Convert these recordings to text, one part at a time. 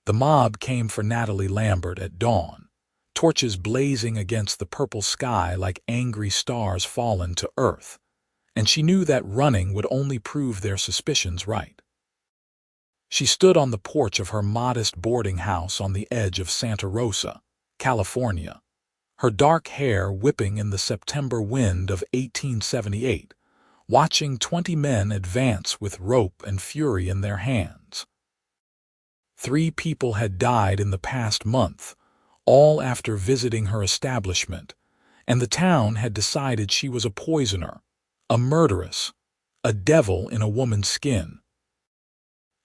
The mob came for Natalie Lambert at dawn, torches blazing against the purple sky like angry stars fallen to earth, and she knew that running would only prove their suspicions right. She stood on the porch of her modest boarding house on the edge of Santa Rosa, California, her dark hair whipping in the September wind of 1878, watching 20 men advance with rope and fury in their hands. 3 people had died in the past month, all after visiting her establishment, and the town had decided she was a poisoner, a murderess, a devil in a woman's skin.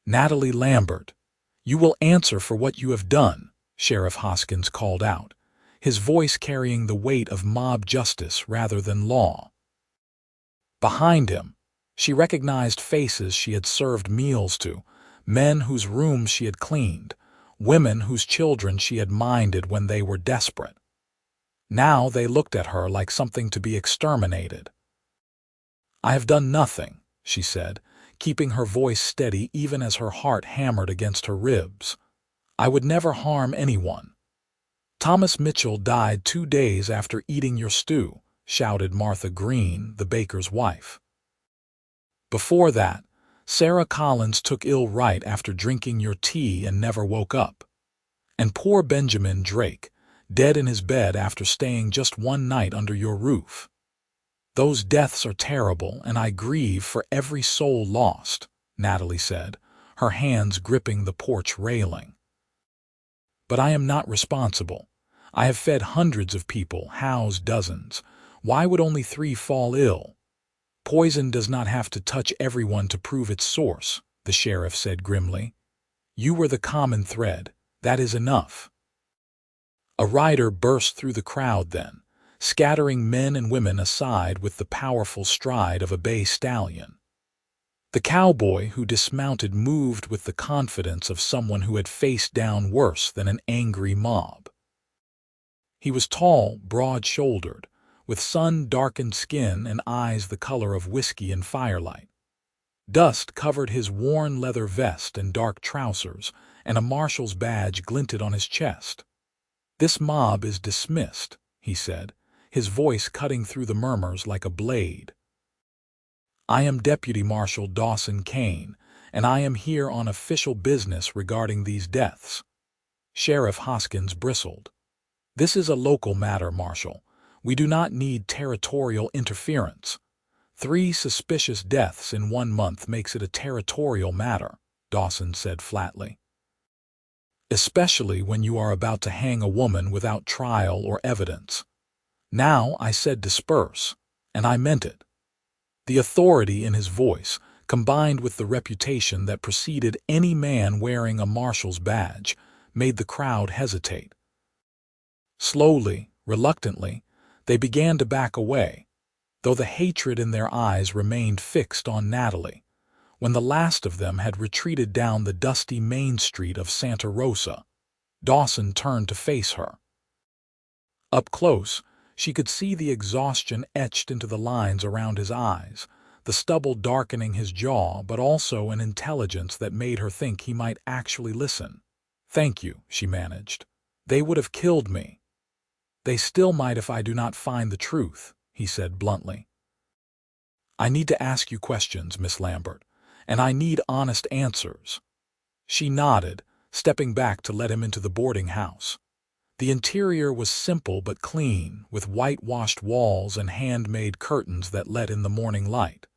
"Natalie Lambert, you will answer for what you have done," Sheriff Hoskins called out, his voice carrying the weight of mob justice rather than law. Behind him, she recognized faces she had served meals to, men whose rooms she had cleaned, women whose children she had minded when they were desperate. Now they looked at her like something to be exterminated. "I have done nothing," she said, keeping her voice steady even as her heart hammered against her ribs. "I would never harm anyone." "Thomas Mitchell died 2 days after eating your stew," shouted Martha Green, the baker's wife. "Before that, Sarah Collins took ill right after drinking your tea and never woke up. And poor Benjamin Drake, dead in his bed after staying just 1 night under your roof. Those deaths are terrible, and I grieve for every soul lost," Natalie said, her hands gripping the porch railing. "But I am not responsible. I have fed hundreds of people, housed dozens. Why would only 3 fall ill?" "Poison does not have to touch everyone to prove its source," the sheriff said grimly. "You were the common thread. That is enough." A rider burst through the crowd then, scattering men and women aside with the powerful stride of a bay stallion. The cowboy who dismounted moved with the confidence of someone who had faced down worse than an angry mob. He was tall, broad-shouldered, with sun-darkened skin and eyes the color of whiskey in firelight. Dust covered his worn leather vest and dark trousers, and a marshal's badge glinted on his chest. "This mob is dismissed," he said, his voice cutting through the murmurs like a blade. "I am Deputy Marshal Dawson Kane, and I am here on official business regarding these deaths." Sheriff Hoskins bristled. "This is a local matter, Marshal. We do not need territorial interference. 3 suspicious deaths in 1 month makes it a territorial matter," Dawson said flatly. "Especially when you are about to hang a woman without trial or evidence. Now I said disperse, and I meant it." The authority in his voice, combined with the reputation that preceded any man wearing a marshal's badge, made the crowd hesitate. Slowly, reluctantly, they began to back away, though the hatred in their eyes remained fixed on Natalie. When the last of them had retreated down the dusty main street of Santa Rosa, Dawson turned to face her. Up close, she could see the exhaustion etched into the lines around his eyes, the stubble darkening his jaw, but also an intelligence that made her think he might actually listen. "Thank you," she managed. "They would have killed me." "They still might if I do not find the truth," he said bluntly. "I need to ask you questions, Miss Lambert, and I need honest answers." She nodded, stepping back to let him into the boarding house. The interior was simple but clean, with whitewashed walls and handmade curtains that let in the morning light.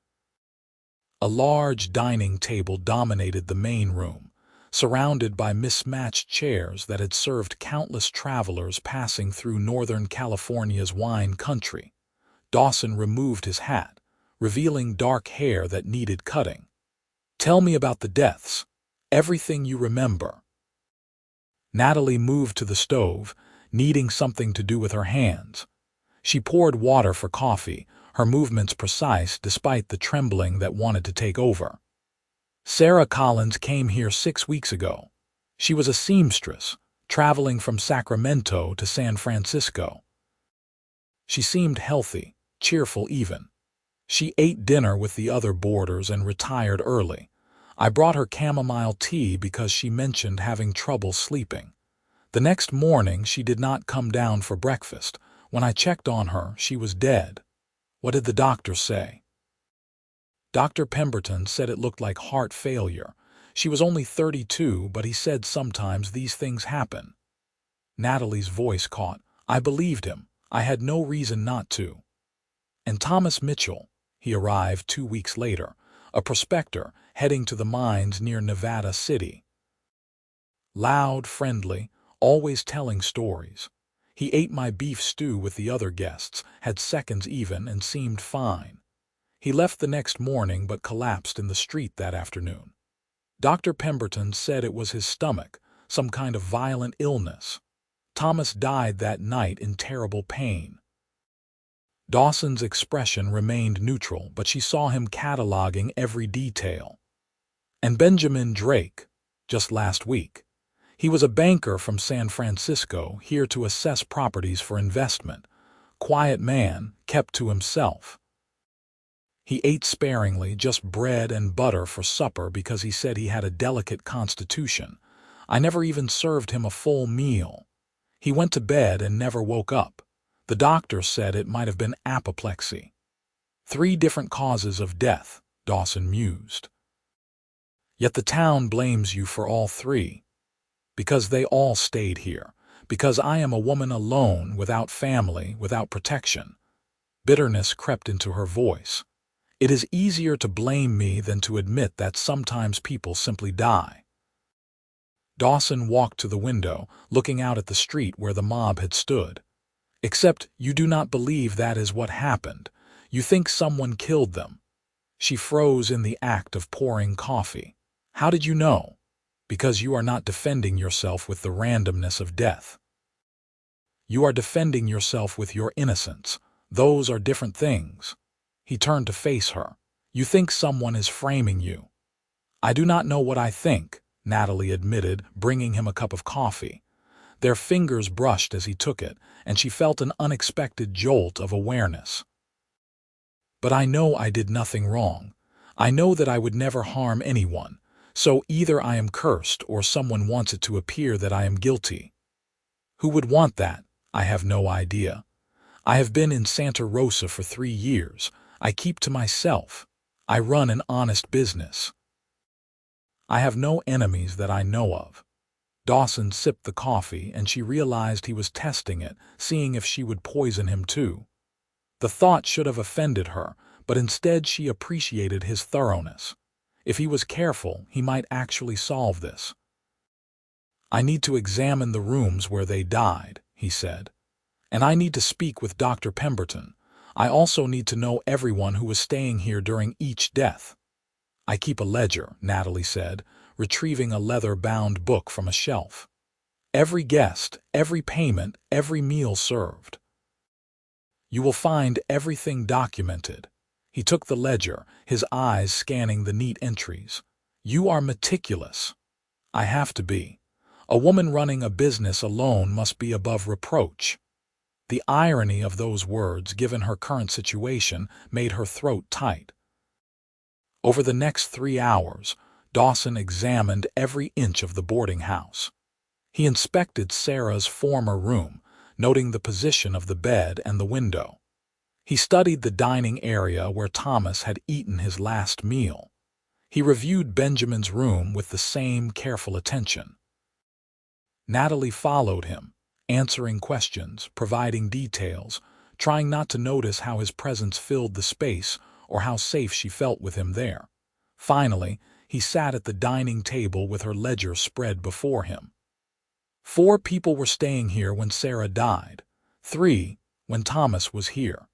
A large dining table dominated the main room, surrounded by mismatched chairs that had served countless travelers passing through Northern California's wine country. Dawson removed his hat, revealing dark hair that needed cutting. "Tell me about the deaths. Everything you remember." Natalie moved to the stove, needing something to do with her hands. She poured water for coffee, her movements precise despite the trembling that wanted to take over. "Sarah Collins came here 6 weeks ago. She was a seamstress, traveling from Sacramento to San Francisco. She seemed healthy, cheerful even. She ate dinner with the other boarders and retired early, I brought her chamomile tea because she mentioned having trouble sleeping. The next morning she did not come down for breakfast. When I checked on her, she was dead. What did the doctor say? Dr. Pemberton said it looked like heart failure. She was only 32, but he said sometimes these things happen. Natalie's voice caught. I believed him. I had no reason not to. And Thomas Mitchell, he arrived 2 weeks later, a prospector heading to the mines near Nevada City. Loud, friendly, always telling stories. He ate my beef stew with the other guests, had seconds even, and seemed fine. He left the next morning but collapsed in the street that afternoon. Dr. Pemberton said it was his stomach, some kind of violent illness. Thomas died that night in terrible pain. Dawson's expression remained neutral, but she saw him cataloging every detail. And Benjamin Drake, just last week. He was a banker from San Francisco, here to assess properties for investment. Quiet man, kept to himself. He ate sparingly, just bread and butter for supper because he said he had a delicate constitution. I never even served him a full meal. He went to bed and never woke up. The doctor said it might have been apoplexy. 3 different causes of death, Dawson mused. Yet the town blames you for all 3. Because they all stayed here. Because I am a woman alone, without family, without protection. Bitterness crept into her voice. It is easier to blame me than to admit that sometimes people simply die. Dawson walked to the window, looking out at the street where the mob had stood. Except you do not believe that is what happened. You think someone killed them. She froze in the act of pouring coffee. How did you know? Because you are not defending yourself with the randomness of death. You are defending yourself with your innocence. Those are different things. He turned to face her. You think someone is framing you. I do not know what I think, Natalie admitted, bringing him a cup of coffee. Their fingers brushed as he took it, and she felt an unexpected jolt of awareness. But I know I did nothing wrong. I know that I would never harm anyone. So either I am cursed or someone wants it to appear that I am guilty. Who would want that? I have no idea. I have been in Santa Rosa for 3 years. I keep to myself. I run an honest business. I have no enemies that I know of. Dawson sipped the coffee, and she realized he was testing it, seeing if she would poison him too. The thought should have offended her, but instead she appreciated his thoroughness. If he was careful, he might actually solve this. I need to examine the rooms where they died, he said. And I need to speak with Dr. Pemberton. I also need to know everyone who was staying here during each death. I keep a ledger, Natalie said, retrieving a leather-bound book from a shelf. Every guest, every payment, every meal served. You will find everything documented. He took the ledger, his eyes scanning the neat entries. You are meticulous. I have to be. A woman running a business alone must be above reproach. The irony of those words, given her current situation, made her throat tight. Over the next 3 hours, Dawson examined every inch of the boarding house. He inspected Sarah's former room, noting the position of the bed and the window. He studied the dining area where Thomas had eaten his last meal. He reviewed Benjamin's room with the same careful attention. Natalie followed him, answering questions, providing details, trying not to notice how his presence filled the space or how safe she felt with him there. Finally, he sat at the dining table with her ledger spread before him. 4 people were staying here when Sarah died, 3 when Thomas was here.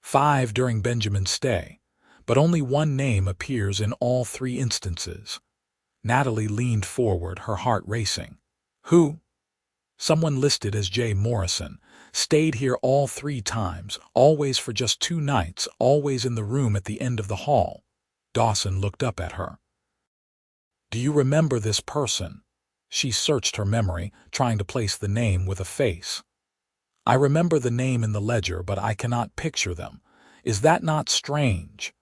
5 during Benjamin's stay, but only 1 name appears in all 3 instances. Natalie leaned forward, her heart racing. Who? Someone listed as J. Morrison. Stayed here all 3 times, always for just 2 nights, always in the room at the end of the hall. Dawson looked up at her. Do you remember this person? She searched her memory, trying to place the name with a face. I remember the name in the ledger, but I cannot picture them. Is that not strange?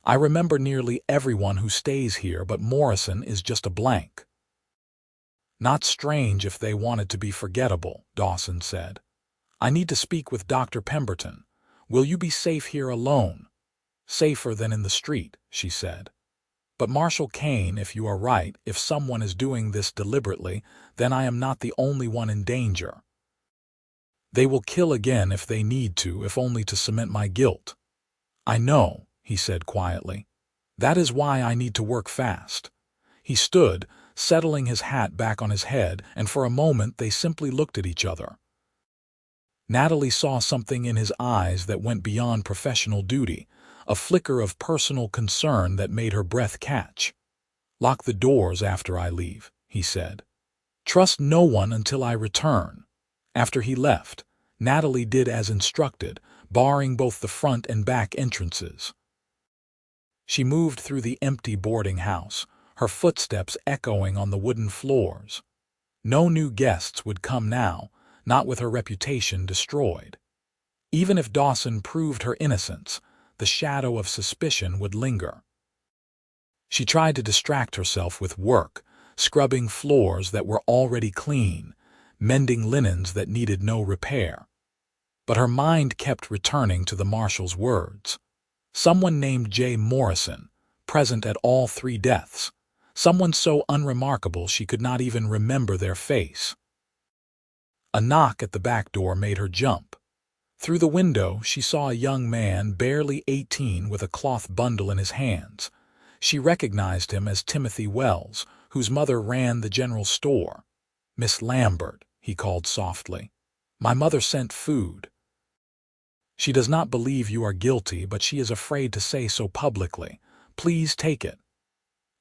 I remember nearly everyone who stays here, but Morrison is just a blank." "Not strange if they wanted to be forgettable," Dawson said. "I need to speak with Dr. Pemberton. Will you be safe here alone?" "Safer than in the street," she said. "But Marshal Kane, if you are right, if someone is doing this deliberately, then I am not the only one in danger. They will kill again if they need to, if only to cement my guilt." "I know," he said quietly. "That is why I need to work fast." He stood, settling his hat back on his head, and for a moment they simply looked at each other. Natalie saw something in his eyes that went beyond professional duty, a flicker of personal concern that made her breath catch. "Lock the doors after I leave," he said. "Trust no one until I return." After he left, Natalie did as instructed, barring both the front and back entrances. She moved through the empty boarding house, her footsteps echoing on the wooden floors. No new guests would come now, not with her reputation destroyed. Even if Dawson proved her innocence, the shadow of suspicion would linger. She tried to distract herself with work, scrubbing floors that were already clean, mending linens that needed no repair. But her mind kept returning to the marshal's words. Someone named J. Morrison, present at all 3 deaths. Someone so unremarkable she could not even remember their face. A knock at the back door made her jump. Through the window, she saw a young man, barely 18, with a cloth bundle in his hands. She recognized him as Timothy Wells, whose mother ran the general store. "Miss Lambert," he called softly. "My mother sent food. She does not believe you are guilty, but she is afraid to say so publicly. Please take it."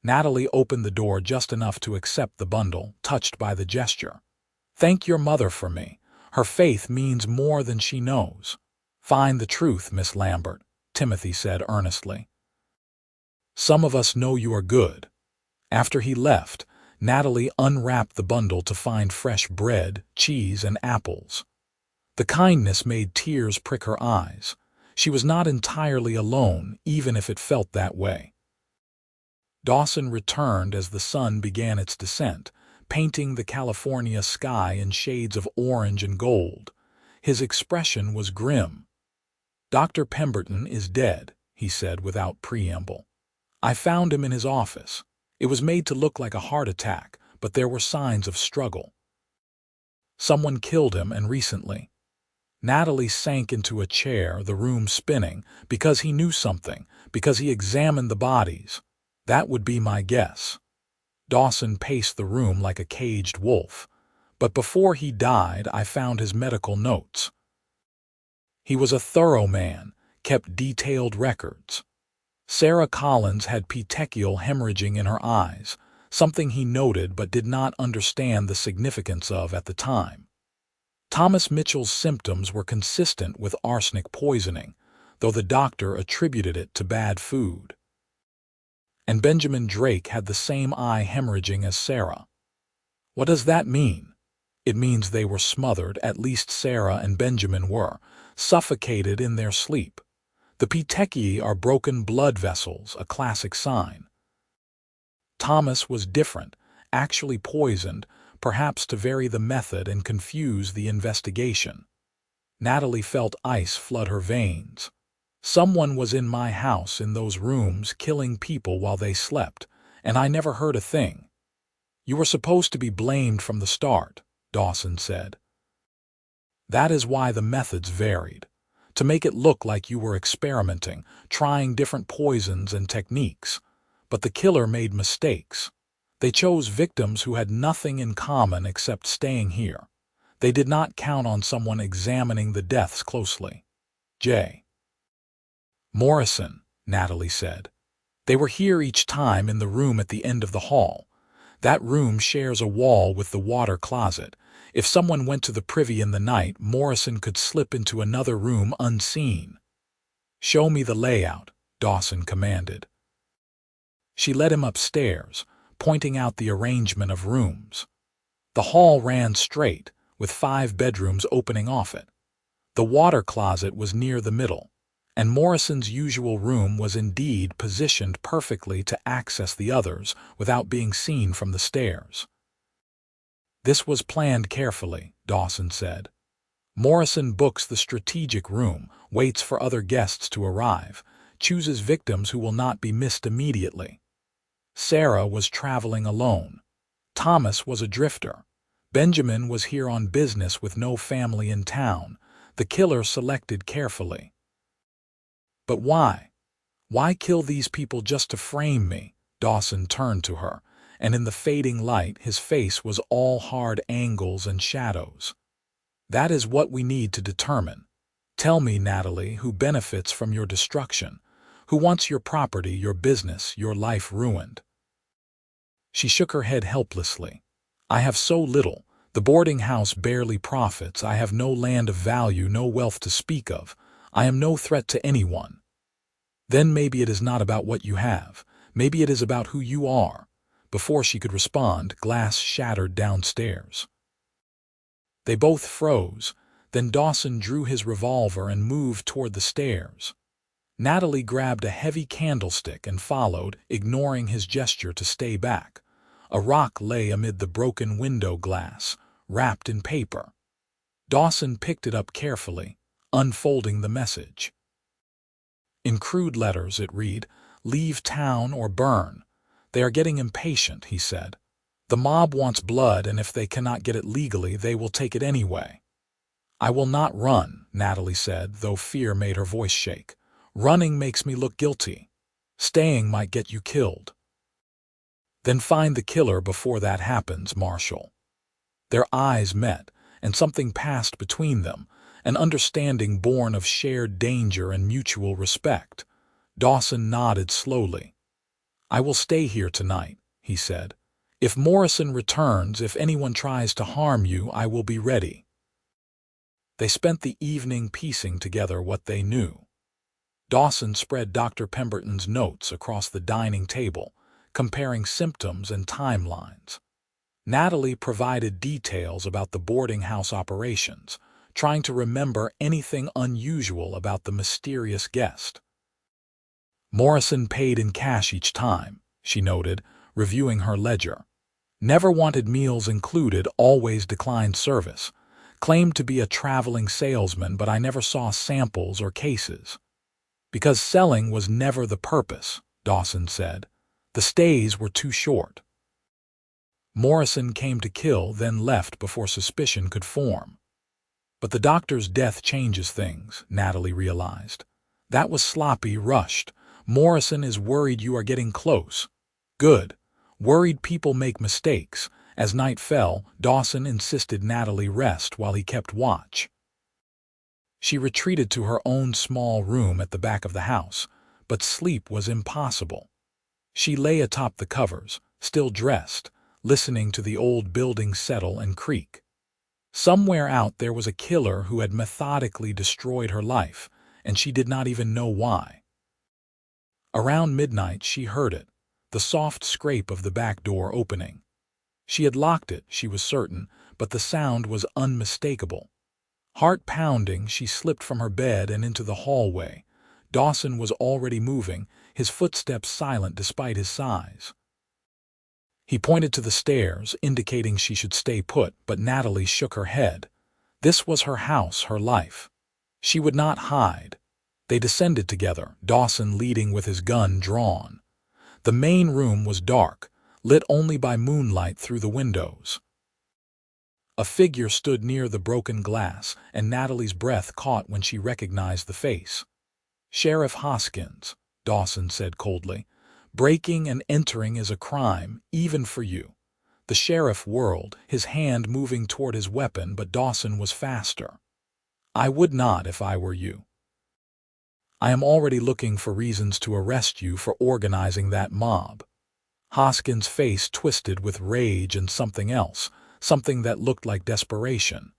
Natalie opened the door just enough to accept the bundle, touched by the gesture. "Thank your mother for me. Her faith means more than she knows." "Find the truth, Miss Lambert," Timothy said earnestly. "Some of us know you are good." After he left, Natalie unwrapped the bundle to find fresh bread, cheese, and apples. The kindness made tears prick her eyes. She was not entirely alone, even if it felt that way. Dawson returned as the sun began its descent, painting the California sky in shades of orange and gold. His expression was grim. "Dr. Pemberton is dead," he said without preamble. "I found him in his office. It was made to look like a heart attack, but there were signs of struggle. Someone killed him, and recently." Natalie sank into a chair, the room spinning, because he knew something, because he examined the bodies. "That would be my guess." Dawson paced the room like a caged wolf. "But before he died, I found his medical notes. He was a thorough man, kept detailed records. Sarah Collins had petechial hemorrhaging in her eyes, something he noted but did not understand the significance of at the time. Thomas Mitchell's symptoms were consistent with arsenic poisoning, though the doctor attributed it to bad food. And Benjamin Drake had the same eye hemorrhaging as Sarah. What does that mean? It means they were smothered, at least Sarah and Benjamin were, suffocated in their sleep. The petechiae are broken blood vessels, a classic sign. Thomas was different, actually poisoned, perhaps to vary the method and confuse the investigation. Natalie felt ice flood her veins. Someone was in my house in those rooms killing people while they slept, and I never heard a thing. "You were supposed to be blamed from the start," Dawson said. "That is why the methods varied. To make it look like you were experimenting, trying different poisons and techniques. But the killer made mistakes. They chose victims who had nothing in common except staying here. They did not count on someone examining the deaths closely." J. Morrison, Natalie said. "They were here each time in the room at the end of the hall. That room shares a wall with the water closet. If someone went to the privy in the night, Morrison could slip into another room unseen." "Show me the layout," Dawson commanded. She led him upstairs, pointing out the arrangement of rooms. The hall ran straight, with 5 bedrooms opening off it. The water closet was near the middle. And Morrison's usual room was indeed positioned perfectly to access the others without being seen from the stairs. "This was planned carefully," Dawson said. "Morrison books the strategic room, waits for other guests to arrive, chooses victims who will not be missed immediately. Sarah was traveling alone. Thomas was a drifter. Benjamin was here on business with no family in town. The killer selected carefully." "But why? Why kill these people just to frame me?" Dawson turned to her, and in the fading light his face was all hard angles and shadows. "That is what we need to determine. Tell me, Natalie, who benefits from your destruction? Who wants your property, your business, your life ruined?" She shook her head helplessly. "I have so little. The boarding house barely profits. I have no land of value, no wealth to speak of. I am no threat to anyone." "Then maybe it is not about what you have. Maybe it is about who you are." Before she could respond, glass shattered downstairs. They both froze. Then Dawson drew his revolver and moved toward the stairs. Natalie grabbed a heavy candlestick and followed, ignoring his gesture to stay back. A rock lay amid the broken window glass, wrapped in paper. Dawson picked it up carefully, unfolding the message. In crude letters it read, "Leave town or burn." "They are getting impatient," he said. "The mob wants blood, and if they cannot get it legally, they will take it anyway." "I will not run," Natalie said, though fear made her voice shake. "Running makes me look guilty. Staying might get you killed." "Then find the killer before that happens, Marshal." Their eyes met, and something passed between them, an understanding born of shared danger and mutual respect. Dawson nodded slowly. "I will stay here tonight," he said. "If Morrison returns, if anyone tries to harm you, I will be ready." They spent the evening piecing together what they knew. Dawson spread Dr. Pemberton's notes across the dining table, comparing symptoms and timelines. Natalie provided details about the boarding house operations, trying to remember anything unusual about the mysterious guest. "Morrison paid in cash each time," she noted, reviewing her ledger. "Never wanted meals included, always declined service. Claimed to be a traveling salesman, but I never saw samples or cases." "Because selling was never the purpose," Dawson said. "The stays were too short." "Morrison came to kill, then left before suspicion could form." "But the doctor's death changes things," Natalie realized. "That was sloppy, rushed. Morrison is worried you are getting close." "Good. Worried people make mistakes." As night fell, Dawson insisted Natalie rest while he kept watch. She retreated to her own small room at the back of the house, but sleep was impossible. She lay atop the covers, still dressed, listening to the old building settle and creak. Somewhere out there was a killer who had methodically destroyed her life, and she did not even know why. Around midnight she heard it, the soft scrape of the back door opening. She had locked it, she was certain, but the sound was unmistakable. Heart pounding, she slipped from her bed and into the hallway. Dawson was already moving, his footsteps silent despite his size. He pointed to the stairs, indicating she should stay put, but Natalie shook her head. This was her house, her life. She would not hide. They descended together, Dawson leading with his gun drawn. The main room was dark, lit only by moonlight through the windows. A figure stood near the broken glass, and Natalie's breath caught when she recognized the face. "Sheriff Hoskins," Dawson said coldly. "Breaking and entering is a crime, even for you." The sheriff whirled, his hand moving toward his weapon, but Dawson was faster. "I would not if I were you. I am already looking for reasons to arrest you for organizing that mob." Hoskins' face twisted with rage and something else, something that looked like desperation.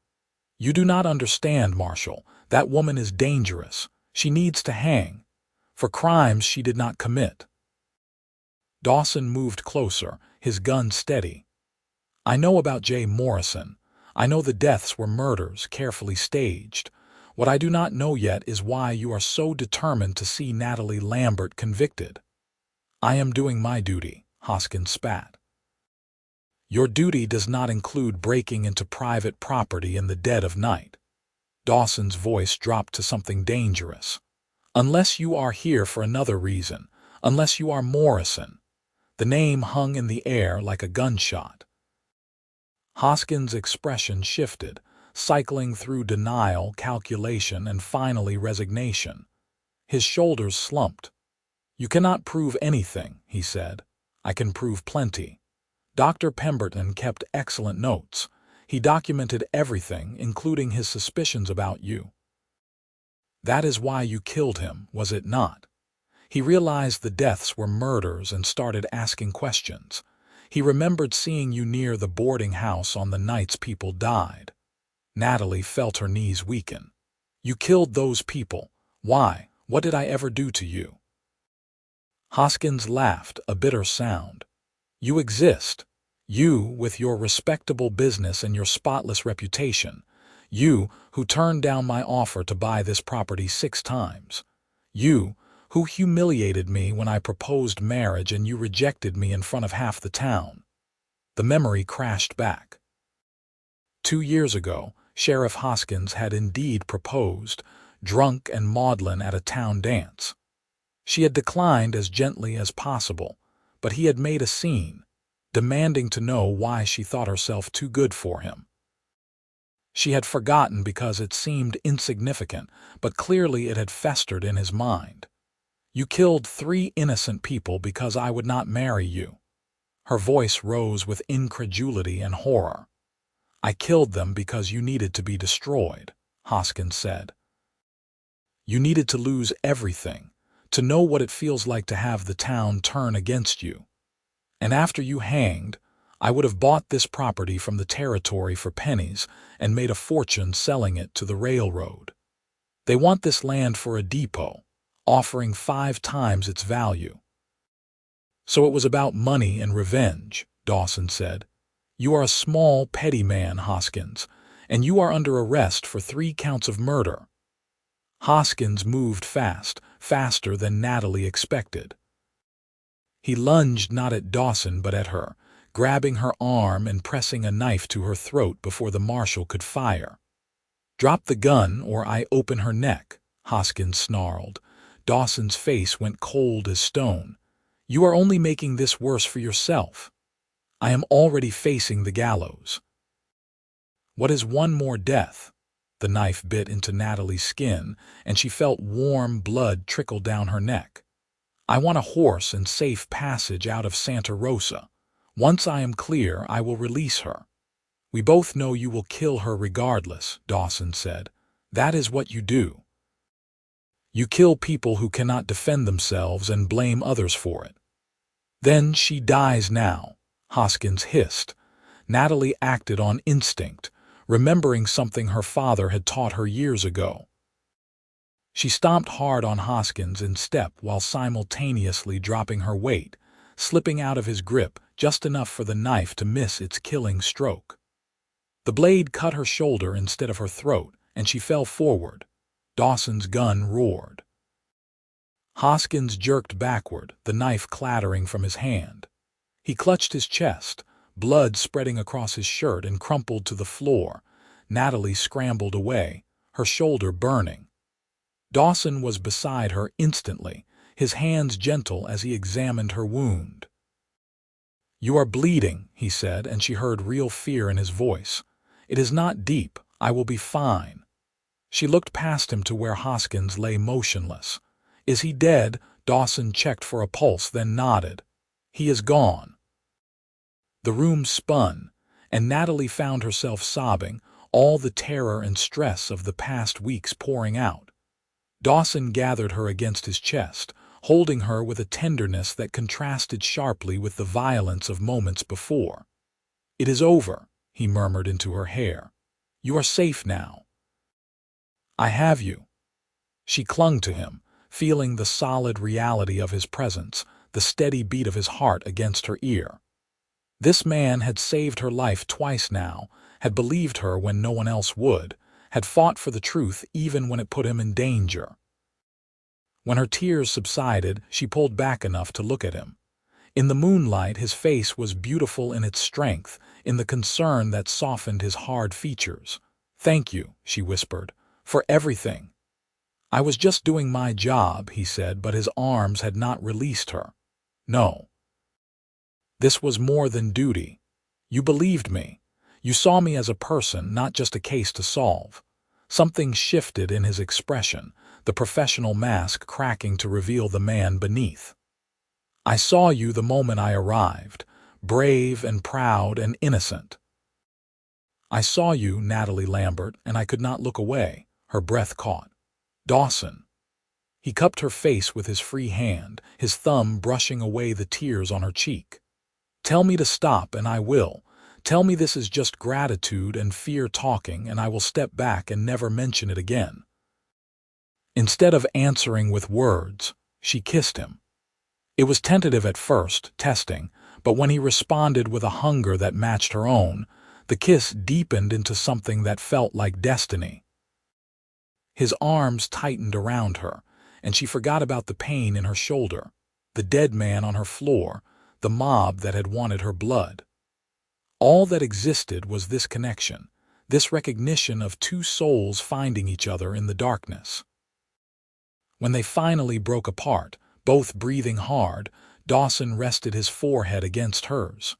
"You do not understand, Marshal. That woman is dangerous. She needs to hang. For crimes she did not commit." Dawson moved closer, his gun steady. "I know about Jay Morrison. I know the deaths were murders, carefully staged. What I do not know yet is why you are so determined to see Natalie Lambert convicted. I am doing my duty, Hoskins spat. Your duty does not include breaking into private property in the dead of night. Dawson's voice dropped to something dangerous. Unless you are here for another reason, unless you are Morrison. The name hung in the air like a gunshot. Hoskins' expression shifted, cycling through denial, calculation, and finally resignation. His shoulders slumped. You cannot prove anything, he said. I can prove plenty. Dr. Pemberton kept excellent notes. He documented everything, including his suspicions about you. That is why you killed him, was it not? He realized the deaths were murders and started asking questions. He remembered seeing you near the boarding house on the nights people died. Natalie felt her knees weaken. You killed those people. Why? What did I ever do to you? Hoskins laughed, a bitter sound. You exist. You, with your respectable business and your spotless reputation. You, who turned down my offer to buy this property 6 times. You, who humiliated me when I proposed marriage and you rejected me in front of half the town. The memory crashed back. 2 years ago, Sheriff Hoskins had indeed proposed, drunk and maudlin at a town dance. She had declined as gently as possible, but he had made a scene, demanding to know why she thought herself too good for him. She had forgotten because it seemed insignificant, but clearly it had festered in his mind. You killed 3 innocent people because I would not marry you. Her voice rose with incredulity and horror. I killed them because you needed to be destroyed, Hoskins said. You needed to lose everything, to know what it feels like to have the town turn against you. And after you hanged, I would have bought this property from the territory for pennies and made a fortune selling it to the railroad. They want this land for a depot, offering 5 times its value. So it was about money and revenge, Dawson said. You are a small, petty man, Hoskins, and you are under arrest for 3 counts of murder. Hoskins moved fast, faster than Natalie expected. He lunged not at Dawson but at her, grabbing her arm and pressing a knife to her throat before the marshal could fire. Drop the gun or I open her neck, Hoskins snarled. Dawson's face went cold as stone. You are only making this worse for yourself. I am already facing the gallows. What is one more death? The knife bit into Natalie's skin, and she felt warm blood trickle down her neck. I want a horse and safe passage out of Santa Rosa. Once I am clear, I will release her. We both know you will kill her regardless, Dawson said. That is what you do. You kill people who cannot defend themselves and blame others for it. Then she dies now, Hoskins hissed. Natalie acted on instinct, remembering something her father had taught her years ago. She stomped hard on Hoskins in step while simultaneously dropping her weight, slipping out of his grip just enough for the knife to miss its killing stroke. The blade cut her shoulder instead of her throat, and she fell forward. Dawson's gun roared. Hoskins jerked backward, the knife clattering from his hand. He clutched his chest, blood spreading across his shirt, and crumpled to the floor. Natalie scrambled away, her shoulder burning. Dawson was beside her instantly, his hands gentle as he examined her wound. You are bleeding, he said, and she heard real fear in his voice. It is not deep. I will be fine. She looked past him to where Hoskins lay motionless. Is he dead? Dawson checked for a pulse, then nodded. He is gone. The room spun, and Natalie found herself sobbing, all the terror and stress of the past weeks pouring out. Dawson gathered her against his chest, holding her with a tenderness that contrasted sharply with the violence of moments before. It is over, he murmured into her hair. You are safe now. I have you. She clung to him, feeling the solid reality of his presence, the steady beat of his heart against her ear. This man had saved her life twice now, had believed her when no one else would, had fought for the truth even when it put him in danger. When her tears subsided, she pulled back enough to look at him. In the moonlight, his face was beautiful in its strength, in the concern that softened his hard features. "Thank you," she whispered, "for everything." "I was just doing my job," he said, but his arms had not released her. "No. This was more than duty. You believed me. You saw me as a person, not just a case to solve." Something shifted in his expression, the professional mask cracking to reveal the man beneath. "I saw you the moment I arrived, brave and proud and innocent. I saw you, Natalie Lambert, and I could not look away." Her breath caught. "Dawson." He cupped her face with his free hand, his thumb brushing away the tears on her cheek. "Tell me to stop, and I will. Tell me this is just gratitude and fear talking, and I will step back and never mention it again." Instead of answering with words, she kissed him. It was tentative at first, testing, but when he responded with a hunger that matched her own, the kiss deepened into something that felt like destiny. His arms tightened around her, and she forgot about the pain in her shoulder, the dead man on her floor, the mob that had wanted her blood. All that existed was this connection, this recognition of two souls finding each other in the darkness. When they finally broke apart, both breathing hard, Dawson rested his forehead against hers.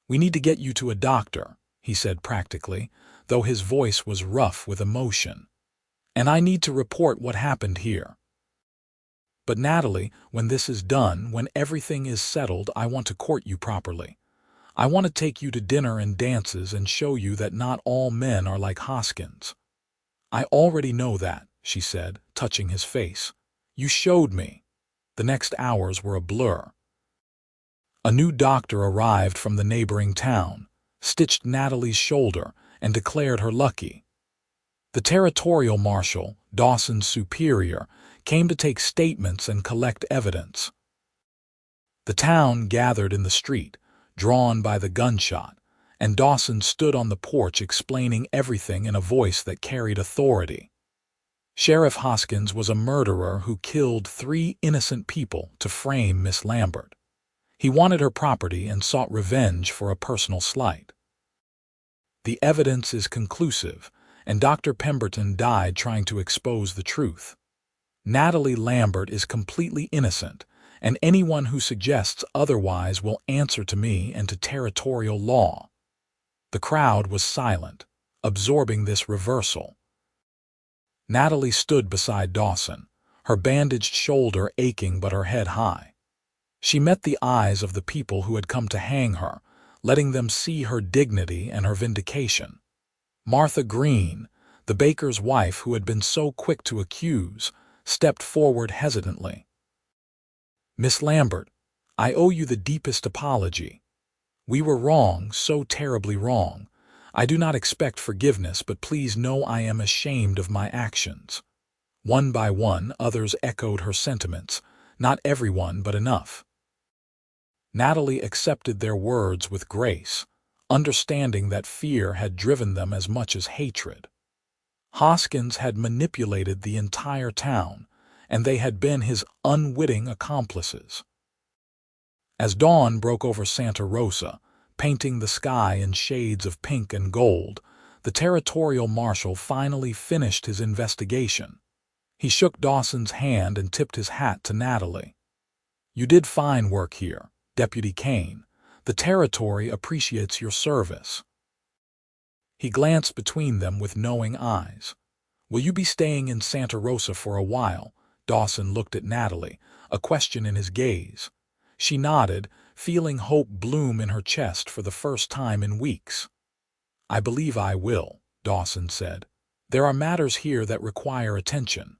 "We need to get you to a doctor," he said practically, though his voice was rough with emotion. "And I need to report what happened here. But Natalie, when this is done, when everything is settled, I want to court you properly. I want to take you to dinner and dances and show you that not all men are like Hoskins." "I already know that," she said, touching his face. "You showed me." The next hours were a blur. A new doctor arrived from the neighboring town, stitched Natalie's shoulder, and declared her lucky. The territorial marshal, Dawson's superior, came to take statements and collect evidence. The town gathered in the street, drawn by the gunshot, and Dawson stood on the porch explaining everything in a voice that carried authority. Sheriff Hoskins was a murderer who killed 3 innocent people to frame Miss Lambert. He wanted her property and sought revenge for a personal slight. The evidence is conclusive, and Dr. Pemberton died trying to expose the truth. Natalie Lambert is completely innocent, and anyone who suggests otherwise will answer to me and to territorial law. The crowd was silent, absorbing this reversal. Natalie stood beside Dawson, her bandaged shoulder aching but her head high. She met the eyes of the people who had come to hang her, letting them see her dignity and her vindication. Martha Green, the baker's wife who had been so quick to accuse, stepped forward hesitantly. "Miss Lambert, I owe you the deepest apology. We were wrong, so terribly wrong. I do not expect forgiveness, but please know I am ashamed of my actions." One by one, others echoed her sentiments, not everyone, but enough. Natalie accepted their words with grace, understanding that fear had driven them as much as hatred. Hoskins had manipulated the entire town, and they had been his unwitting accomplices. As dawn broke over Santa Rosa, painting the sky in shades of pink and gold, the territorial marshal finally finished his investigation. He shook Dawson's hand and tipped his hat to Natalie. "You did fine work here, Deputy Kane. The territory appreciates your service." He glanced between them with knowing eyes. "Will you be staying in Santa Rosa for a while?" Dawson looked at Natalie, a question in his gaze. She nodded, feeling hope bloom in her chest for the first time in weeks. "I believe I will," Dawson said. "There are matters here that require attention."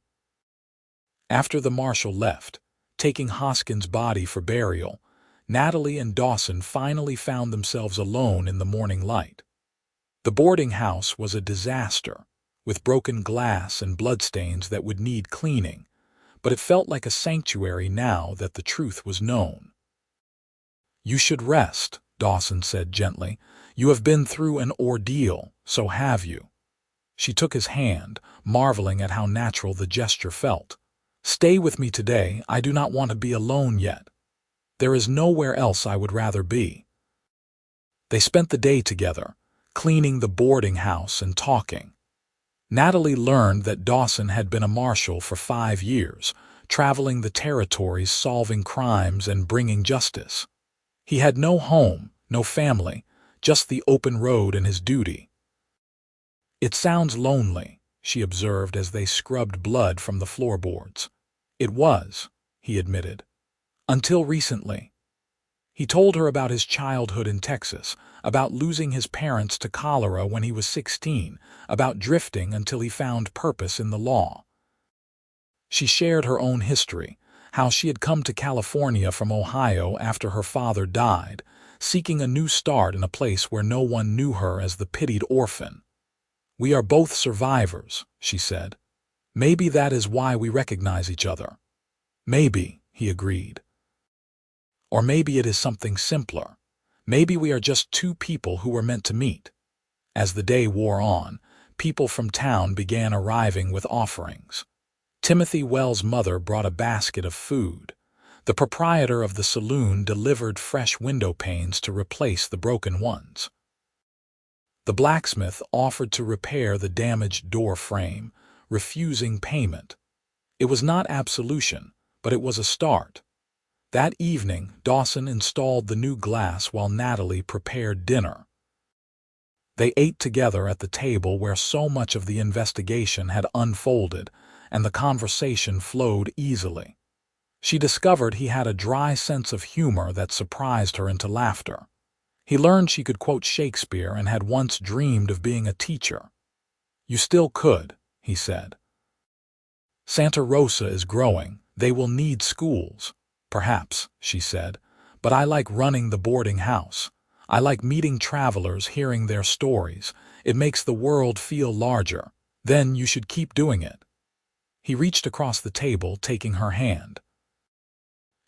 After the marshal left, taking Hoskins' body for burial, Natalie and Dawson finally found themselves alone in the morning light. The boarding house was a disaster, with broken glass and bloodstains that would need cleaning, but it felt like a sanctuary now that the truth was known. "You should rest," Dawson said gently. "You have been through an ordeal, so have you." She took his hand, marveling at how natural the gesture felt. "Stay with me today. I do not want to be alone yet. There is nowhere else I would rather be." They spent the day together, cleaning the boarding house and talking. Natalie learned that Dawson had been a marshal for 5 years, traveling the territories solving crimes and bringing justice. He had no home, no family, just the open road and his duty. "It sounds lonely," she observed as they scrubbed blood from the floorboards. "It was," he admitted. "Until recently." He told her about his childhood in Texas, about losing his parents to cholera when he was 16, about drifting until he found purpose in the law. She shared her own history, how she had come to California from Ohio after her father died, seeking a new start in a place where no one knew her as the pitied orphan. "We are both survivors," she said. "Maybe that is why we recognize each other." "Maybe," he agreed. "Or maybe it is something simpler. Maybe we are just two people who were meant to meet." As the day wore on, people from town began arriving with offerings. Timothy Wells' mother brought a basket of food. The proprietor of the saloon delivered fresh window panes to replace the broken ones. The blacksmith offered to repair the damaged door frame, refusing payment. It was not absolution, but it was a start. That evening, Dawson installed the new glass while Natalie prepared dinner. They ate together at the table where so much of the investigation had unfolded, and the conversation flowed easily. She discovered he had a dry sense of humor that surprised her into laughter. He learned she could quote Shakespeare and had once dreamed of being a teacher. "You still could," he said. "Santa Rosa is growing. They will need schools." "Perhaps," she said, "but I like running the boarding house. I like meeting travelers, hearing their stories. It makes the world feel larger. Then you should keep doing it." He reached across the table, taking her hand.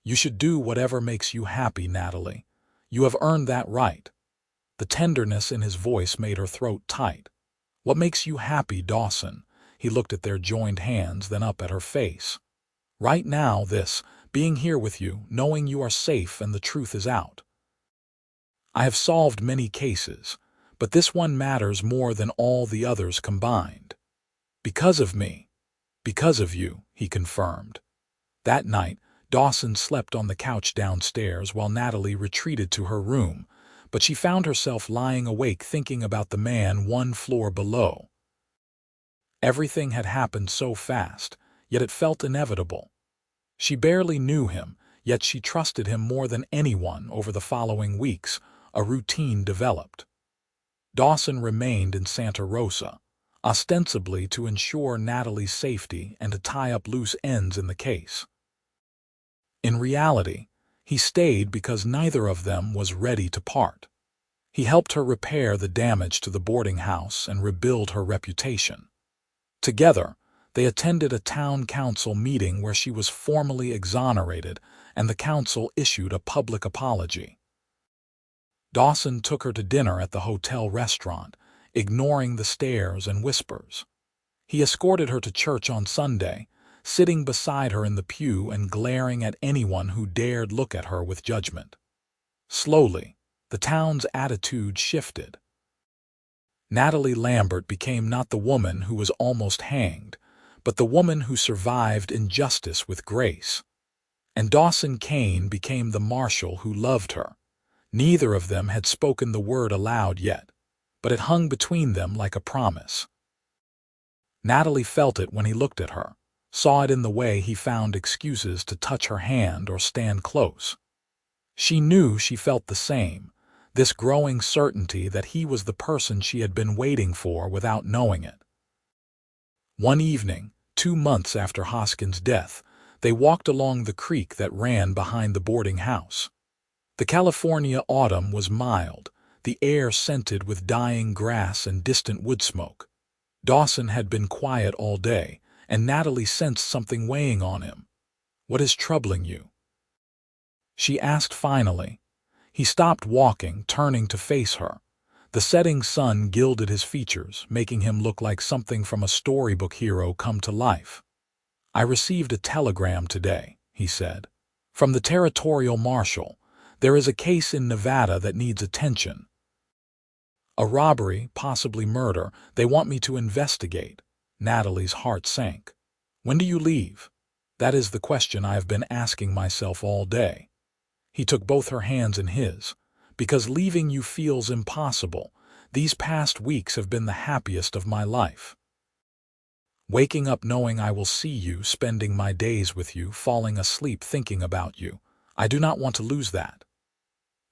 "You should do whatever makes you happy, Natalie. You have earned that right." The tenderness in his voice made her throat tight. "What makes you happy, Dawson?" He looked at their joined hands, then up at her face. "Right now, this, being here with you, knowing you are safe and the truth is out. I have solved many cases, but this one matters more than all the others combined. Because of me. Because of you," he confirmed. That night, Dawson slept on the couch downstairs while Natalie retreated to her room, but she found herself lying awake thinking about the man one floor below. Everything had happened so fast, yet it felt inevitable. She barely knew him, yet she trusted him more than anyone. Over the following weeks, a routine developed. Dawson remained in Santa Rosa, ostensibly to ensure Natalie's safety and to tie up loose ends in the case. In reality, he stayed because neither of them was ready to part. He helped her repair the damage to the boarding house and rebuild her reputation. Together, they attended a town council meeting where she was formally exonerated, and the council issued a public apology. Dawson took her to dinner at the hotel restaurant, ignoring the stares and whispers. He escorted her to church on Sunday, sitting beside her in the pew and glaring at anyone who dared look at her with judgment. Slowly, the town's attitude shifted. Natalie Lambert became not the woman who was almost hanged, but the woman who survived injustice with grace. And Dawson Kane became the marshal who loved her. Neither of them had spoken the word aloud yet, but it hung between them like a promise. Natalie felt it when he looked at her, saw it in the way he found excuses to touch her hand or stand close. She knew she felt the same, this growing certainty that he was the person she had been waiting for without knowing it. One evening, 2 months after Hoskins' death, they walked along the creek that ran behind the boarding house. The California autumn was mild, the air scented with dying grass and distant wood smoke. Dawson had been quiet all day, and Natalie sensed something weighing on him. "What is troubling you?" she asked finally. He stopped walking, turning to face her. The The setting sun gilded his features, making him look like something from a storybook hero come to life. "I received a telegram today," he said, "from the territorial marshal. There is a case in Nevada that needs attention. A robbery, possibly murder. They want me to investigate." Natalie's heart sank. "When do you leave?" "That is the question I have been asking myself all day." He took both her hands in his. "Because leaving you feels impossible. These past weeks have been the happiest of my life. Waking up knowing I will see you, spending my days with you, falling asleep thinking about you. I do not want to lose that."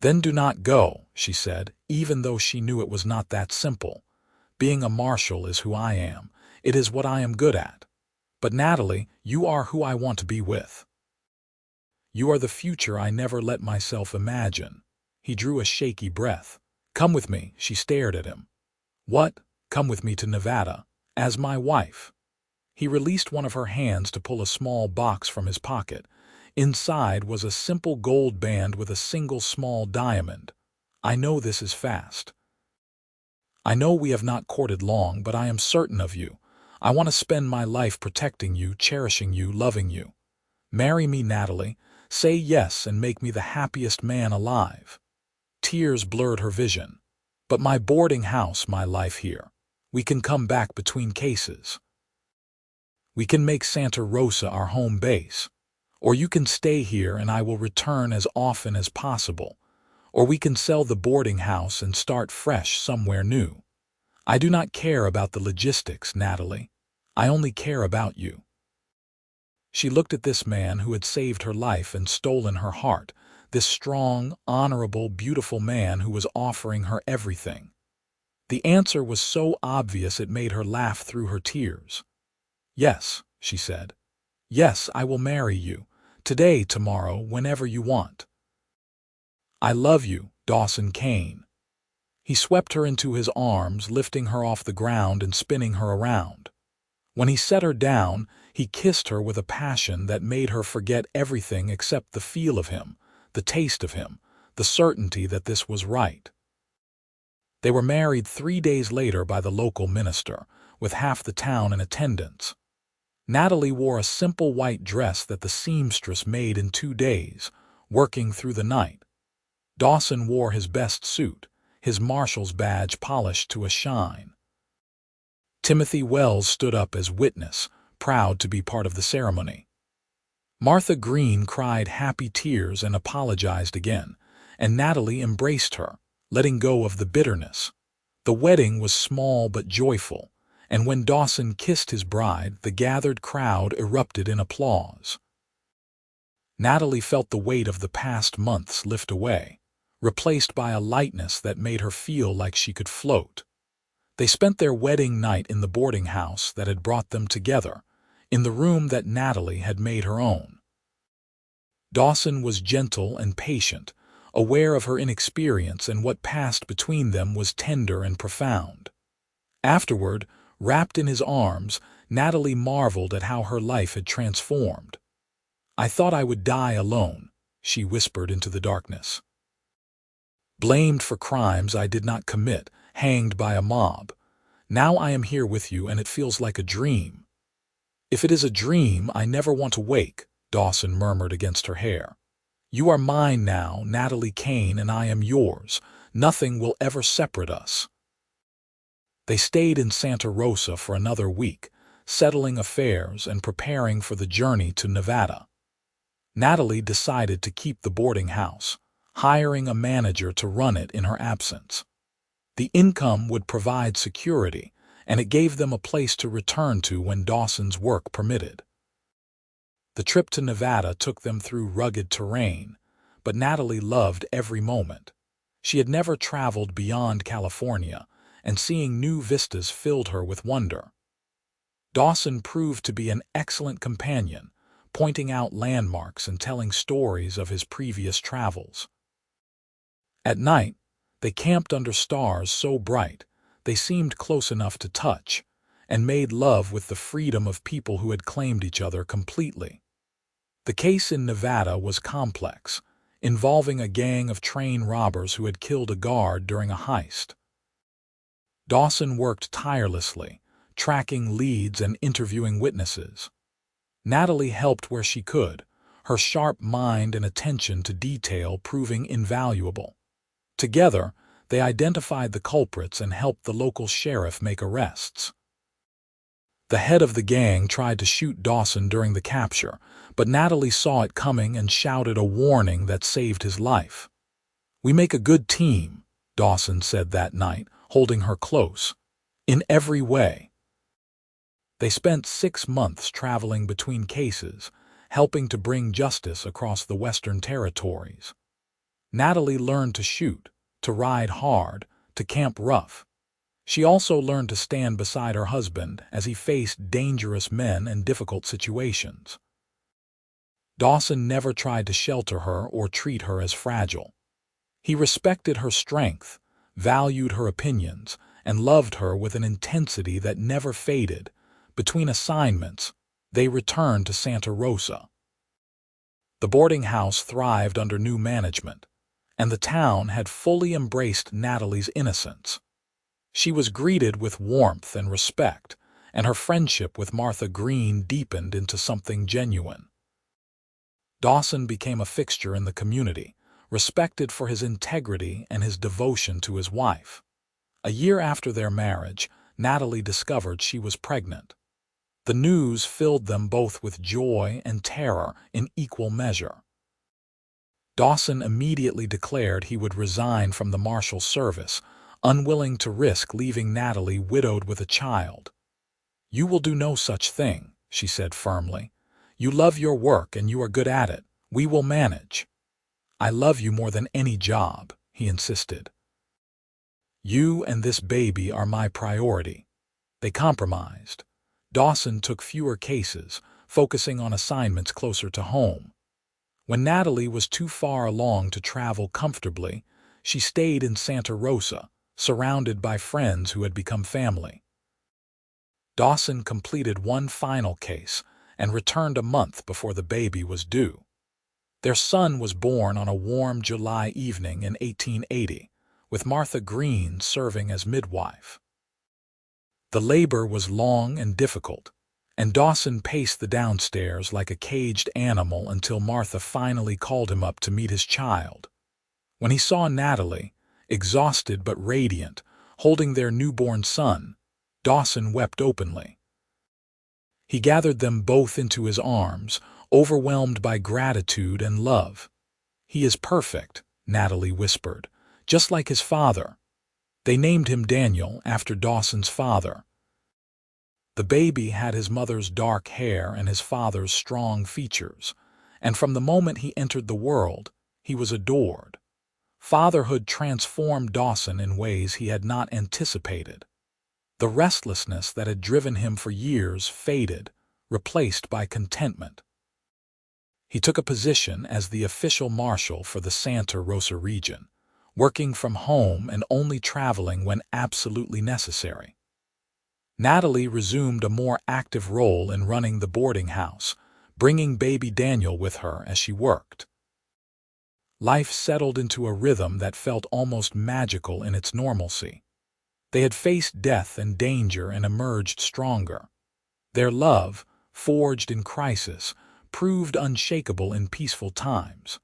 "Then do not go," she said, even though she knew it was not that simple. "Being a marshal is who I am. It is what I am good at. But Natalie, you are who I want to be with. You are the future I never let myself imagine." He drew a shaky breath. "Come with me," she stared at him. "What? Come with me to Nevada? As my wife?" He released one of her hands to pull a small box from his pocket. Inside was a simple gold band with a single small diamond. "I know this is fast. I know we have not courted long, but I am certain of you. I want to spend my life protecting you, cherishing you, loving you. Marry me, Natalie. Say yes and make me the happiest man alive." Tears blurred her vision. "But my boarding house, my life here. We can come back between cases. We can make Santa Rosa our home base. Or you can stay here and I will return as often as possible. Or we can sell the boarding house and start fresh somewhere new. I do not care about the logistics, Natalie. I only care about you." She looked at this man who had saved her life and stolen her heart, this strong, honorable, beautiful man who was offering her everything. The answer was so obvious it made her laugh through her tears. "Yes," she said. "Yes, I will marry you. Today, tomorrow, whenever you want. I love you, Dawson Kane." He swept her into his arms, lifting her off the ground and spinning her around. When he set her down, he kissed her with a passion that made her forget everything except the feel of him, the taste of him, the certainty that this was right. They were married 3 days later by the local minister, with half the town in attendance. Natalie wore a simple white dress that the seamstress made in 2 days, working through the night. Dawson wore his best suit, his marshal's badge polished to a shine. Timothy Wells stood up as witness, proud to be part of the ceremony. Martha Green cried happy tears and apologized again, and Natalie embraced her, letting go of the bitterness. The wedding was small but joyful, and when Dawson kissed his bride, the gathered crowd erupted in applause. Natalie felt the weight of the past months lift away, replaced by a lightness that made her feel like she could float. They spent their wedding night in the boarding house that had brought them together, in the room that Natalie had made her own. Dawson was gentle and patient, aware of her inexperience, and what passed between them was tender and profound. Afterward, wrapped in his arms, Natalie marveled at how her life had transformed. "I thought I would die alone," she whispered into the darkness. "Blamed for crimes I did not commit, hanged by a mob. Now I am here with you and it feels like a dream." "If it is a dream, I never want to wake," Dawson murmured against her hair. "You are mine now, Natalie Kane, and I am yours. Nothing will ever separate us." They stayed in Santa Rosa for another week, settling affairs and preparing for the journey to Nevada. Natalie decided to keep the boarding house, hiring a manager to run it in her absence. The income would provide security, and it gave them a place to return to when Dawson's work permitted. The trip to Nevada took them through rugged terrain, but Natalie loved every moment. She had never traveled beyond California, and seeing new vistas filled her with wonder. Dawson proved to be an excellent companion, pointing out landmarks and telling stories of his previous travels. At night, they camped under stars so bright they seemed close enough to touch, and made love with the freedom of people who had claimed each other completely. The case in Nevada was complex, involving a gang of train robbers who had killed a guard during a heist. Dawson worked tirelessly, tracking leads and interviewing witnesses. Natalie helped where she could, her sharp mind and attention to detail proving invaluable. Together, they identified the culprits and helped the local sheriff make arrests. The head of the gang tried to shoot Dawson during the capture, but Natalie saw it coming and shouted a warning that saved his life. "We make a good team," Dawson said that night, holding her close. "In every way." They spent 6 months traveling between cases, helping to bring justice across the Western Territories. Natalie learned to shoot, to ride hard, to camp rough. She also learned to stand beside her husband as he faced dangerous men and difficult situations. Dawson never tried to shelter her or treat her as fragile. He respected her strength, valued her opinions, and loved her with an intensity that never faded. Between assignments, they returned to Santa Rosa. The boarding house thrived under new management, and the town had fully embraced Natalie's innocence. She was greeted with warmth and respect, and her friendship with Martha Green deepened into something genuine. Dawson became a fixture in the community, respected for his integrity and his devotion to his wife. A year after their marriage, Natalie discovered she was pregnant. The news filled them both with joy and terror in equal measure. Dawson immediately declared he would resign from the Marshal Service, unwilling to risk leaving Natalie widowed with a child. "You will do no such thing," she said firmly. "You love your work and you are good at it. We will manage." "I love you more than any job," he insisted. "You and this baby are my priority." They compromised. Dawson took fewer cases, focusing on assignments closer to home. When Natalie was too far along to travel comfortably, she stayed in Santa Rosa, surrounded by friends who had become family. Dawson completed one final case and returned a month before the baby was due. Their son was born on a warm July evening in 1880, with Martha Green serving as midwife. The labor was long and difficult, and Dawson paced the downstairs like a caged animal until Martha finally called him up to meet his child. When he saw Natalie, exhausted but radiant, holding their newborn son, Dawson wept openly. He gathered them both into his arms, overwhelmed by gratitude and love. "He is perfect," Natalie whispered, "just like his father." They named him Daniel after Dawson's father. The baby had his mother's dark hair and his father's strong features, and from the moment he entered the world, he was adored. Fatherhood transformed Dawson in ways he had not anticipated. The restlessness that had driven him for years faded, replaced by contentment. He took a position as the official marshal for the Santa Rosa region, working from home and only traveling when absolutely necessary. Natalie resumed a more active role in running the boarding house, bringing baby Daniel with her as she worked. Life settled into a rhythm that felt almost magical in its normalcy. They had faced death and danger and emerged stronger. Their love, forged in crisis, proved unshakable in peaceful times.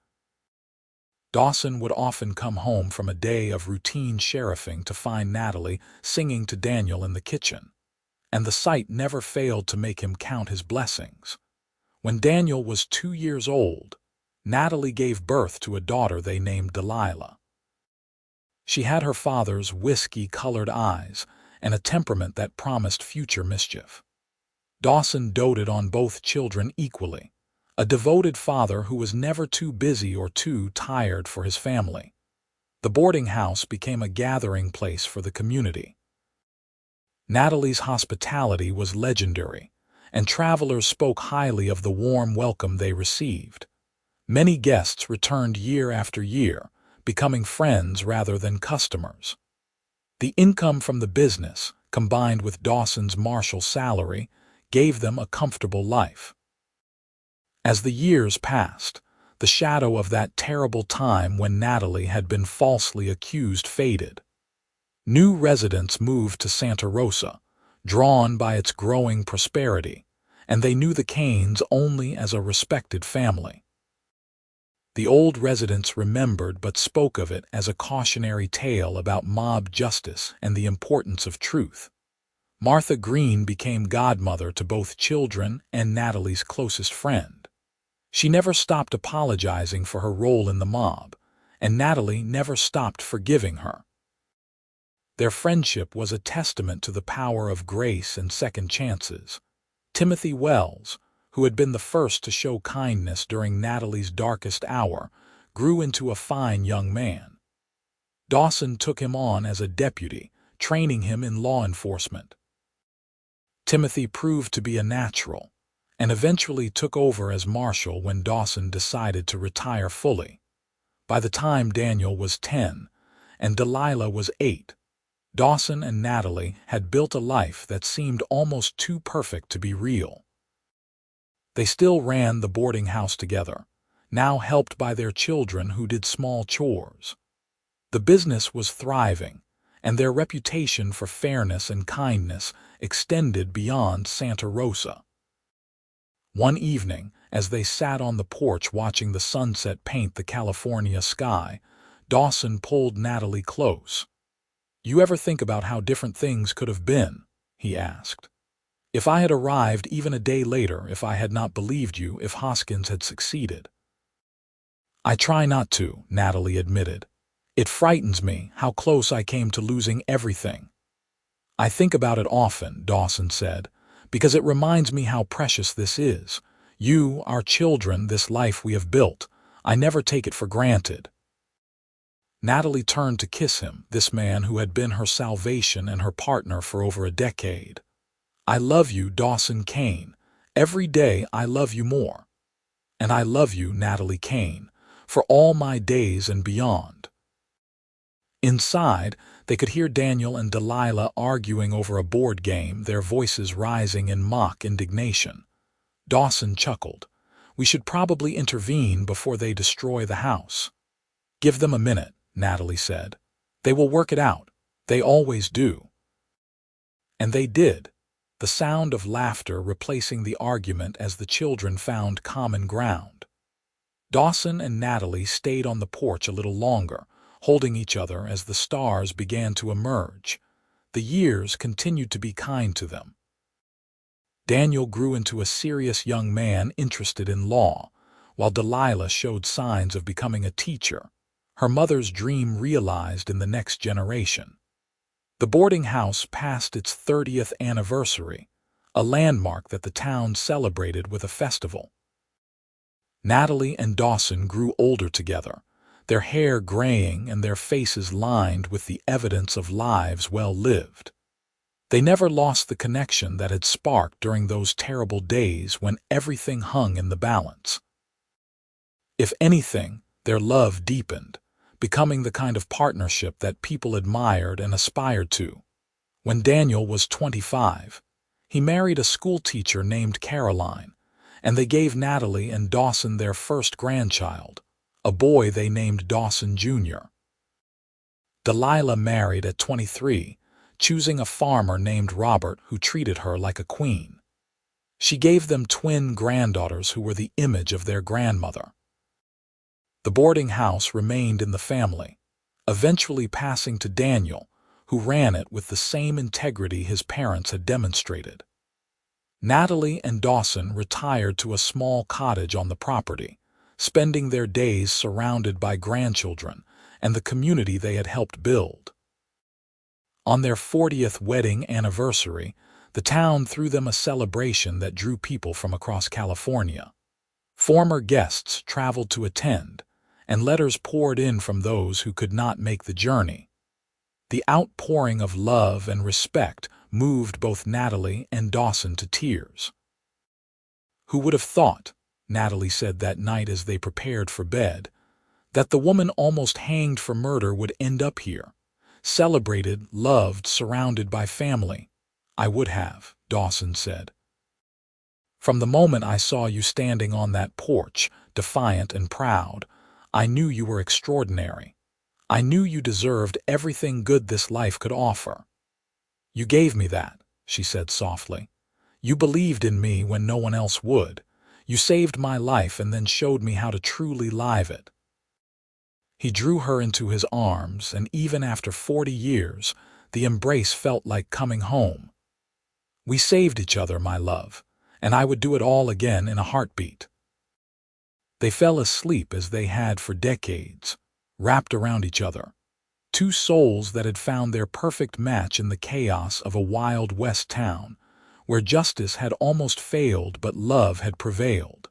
Dawson would often come home from a day of routine sheriffing to find Natalie singing to Daniel in the kitchen, and the sight never failed to make him count his blessings. When Daniel was 2 years old, Natalie gave birth to a daughter they named Delilah. She had her father's whiskey-colored eyes and a temperament that promised future mischief. Dawson doted on both children equally, a devoted father who was never too busy or too tired for his family. The boarding house became a gathering place for the community. Natalie's hospitality was legendary, and travelers spoke highly of the warm welcome they received. Many guests returned year after year, becoming friends rather than customers. The income from the business, combined with Dawson's marshal salary, gave them a comfortable life. As the years passed, the shadow of that terrible time when Natalie had been falsely accused faded. New residents moved to Santa Rosa, drawn by its growing prosperity, and they knew the Kanes only as a respected family. The old residents remembered but spoke of it as a cautionary tale about mob justice and the importance of truth. Martha Green became godmother to both children and Natalie's closest friend. She never stopped apologizing for her role in the mob, and Natalie never stopped forgiving her. Their friendship was a testament to the power of grace and second chances. Timothy Wells, who had been the first to show kindness during Natalie's darkest hour, grew into a fine young man. Dawson took him on as a deputy, training him in law enforcement. Timothy proved to be a natural, and eventually took over as marshal when Dawson decided to retire fully. By the time Daniel was 10 and Delilah was 8, Dawson and Natalie had built a life that seemed almost too perfect to be real. They still ran the boarding house together, now helped by their children who did small chores. The business was thriving, and their reputation for fairness and kindness extended beyond Santa Rosa. One evening, as they sat on the porch watching the sunset paint the California sky, Dawson pulled Natalie close. "You ever think about how different things could have been?" he asked. "If I had arrived even a day later, if I had not believed you, if Hoskins had succeeded?" "I try not to," Natalie admitted. "It frightens me how close I came to losing everything." "I think about it often," Dawson said, "because it reminds me how precious this is. You, our children, this life we have built. I never take it for granted." Natalie turned to kiss him, this man who had been her salvation and her partner for over a decade. "I love you, Dawson Kane. Every day I love you more. And I love you, Natalie Kane, for all my days and beyond." Inside, they could hear Daniel and Delilah arguing over a board game, their voices rising in mock indignation. Dawson chuckled. "We should probably intervene before they destroy the house." "Give them a minute," Natalie said. "They will work it out. They always do." And they did, the sound of laughter replacing the argument as the children found common ground. Dawson and Natalie stayed on the porch a little longer, holding each other as the stars began to emerge. The years continued to be kind to them. Daniel grew into a serious young man interested in law, while Delilah showed signs of becoming a teacher, her mother's dream realized in the next generation. The boarding house passed its 30th anniversary, a landmark that the town celebrated with a festival. Natalie and Dawson grew older together, their hair graying and their faces lined with the evidence of lives well lived. They never lost the connection that had sparked during those terrible days when everything hung in the balance. If anything, their love deepened, becoming the kind of partnership that people admired and aspired to. When Daniel was 25, he married a schoolteacher named Caroline, and they gave Natalie and Dawson their first grandchild, a boy they named Dawson Jr. Delilah married at 23, choosing a farmer named Robert who treated her like a queen. She gave them twin granddaughters who were the image of their grandmother. The boarding house remained in the family, eventually passing to Daniel, who ran it with the same integrity his parents had demonstrated. Natalie and Dawson retired to a small cottage on the property, spending their days surrounded by grandchildren and the community they had helped build. On their 40th wedding anniversary, the town threw them a celebration that drew people from across California. Former guests traveled to attend, and letters poured in from those who could not make the journey. The outpouring of love and respect moved both Natalie and Dawson to tears. "Who would have thought," Natalie said that night as they prepared for bed, "that the woman almost hanged for murder would end up here, celebrated, loved, surrounded by family." "I would have," Dawson said. "From the moment I saw you standing on that porch, defiant and proud, I knew you were extraordinary. I knew you deserved everything good this life could offer. You gave me that, she said softly. You believed in me when no one else would. You saved my life and then showed me how to truly live it. He drew her into his arms, and even after 40 years, the embrace felt like coming home. We saved each other, my love, and I would do it all again in a heartbeat. They fell asleep as they had for decades, wrapped around each other. Two souls that had found their perfect match in the chaos of a Wild West town, where justice had almost failed but love had prevailed.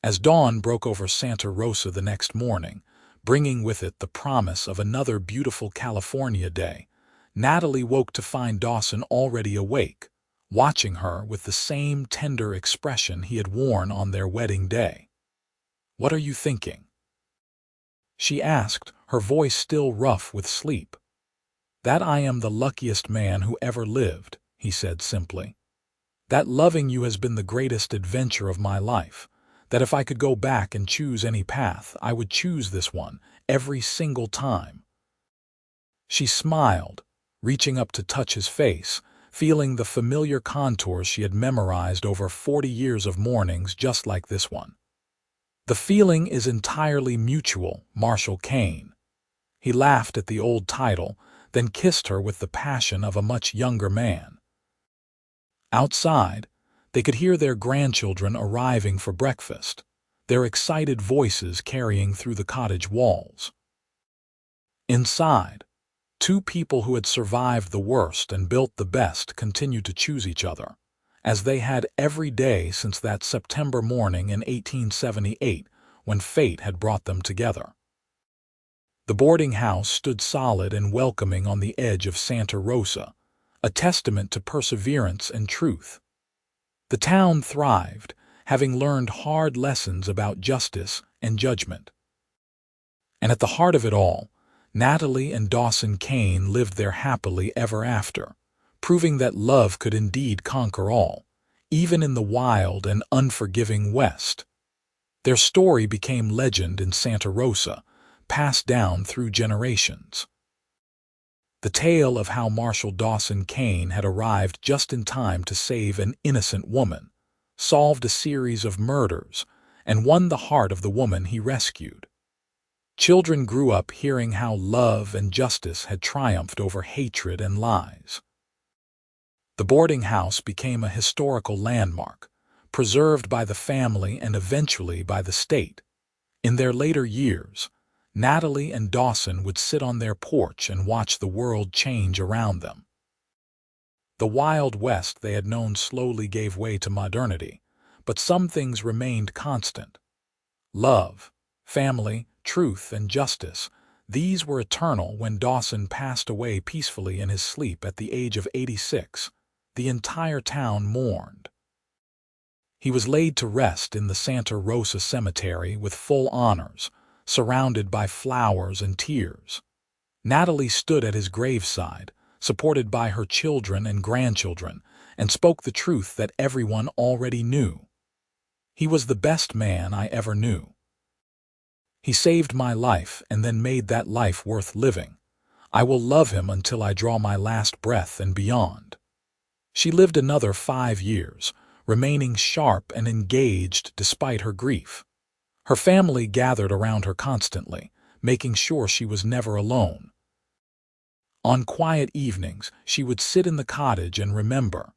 As dawn broke over Santa Rosa the next morning, bringing with it the promise of another beautiful California day, Natalie woke to find Dawson already awake, watching her with the same tender expression he had worn on their wedding day. "What are you thinking?" she asked, her voice still rough with sleep. "That I am the luckiest man who ever lived," he said simply. "That loving you has been the greatest adventure of my life. That if I could go back and choose any path, I would choose this one, every single time." She smiled, reaching up to touch his face, feeling the familiar contours she had memorized over 40 years of mornings just like this one. "The feeling is entirely mutual, Marshal Kane." He laughed at the old title, then kissed her with the passion of a much younger man. Outside, they could hear their grandchildren arriving for breakfast, their excited voices carrying through the cottage walls. Inside, two people who had survived the worst and built the best continued to choose each other, as they had every day since that September morning in 1878 when fate had brought them together. The boarding house stood solid and welcoming on the edge of Santa Rosa, a testament to perseverance and truth. The town thrived, having learned hard lessons about justice and judgment. And at the heart of it all, Natalie and Dawson Kane lived there happily ever after, proving that love could indeed conquer all, even in the wild and unforgiving West. Their story became legend in Santa Rosa, passed down through generations. The tale of how Marshal Dawson Kane had arrived just in time to save an innocent woman, solved a series of murders, and won the heart of the woman he rescued. Children grew up hearing how love and justice had triumphed over hatred and lies. The boarding house became a historical landmark, preserved by the family and eventually by the state. In their later years, Natalie and Dawson would sit on their porch and watch the world change around them. The Wild West they had known slowly gave way to modernity, but some things remained constant. Love, family, truth, and justice, these were eternal. When Dawson passed away peacefully in his sleep at the age of 86, the entire town mourned. He was laid to rest in the Santa Rosa cemetery with full honors, surrounded by flowers and tears. Natalie stood at his graveside, supported by her children and grandchildren, and spoke the truth that everyone already knew. "He was the best man I ever knew. He saved my life and then made that life worth living. I will love him until I draw my last breath and beyond." She lived another 5 years, remaining sharp and engaged despite her grief. Her family gathered around her constantly, making sure she was never alone. On quiet evenings, she would sit in the cottage and remember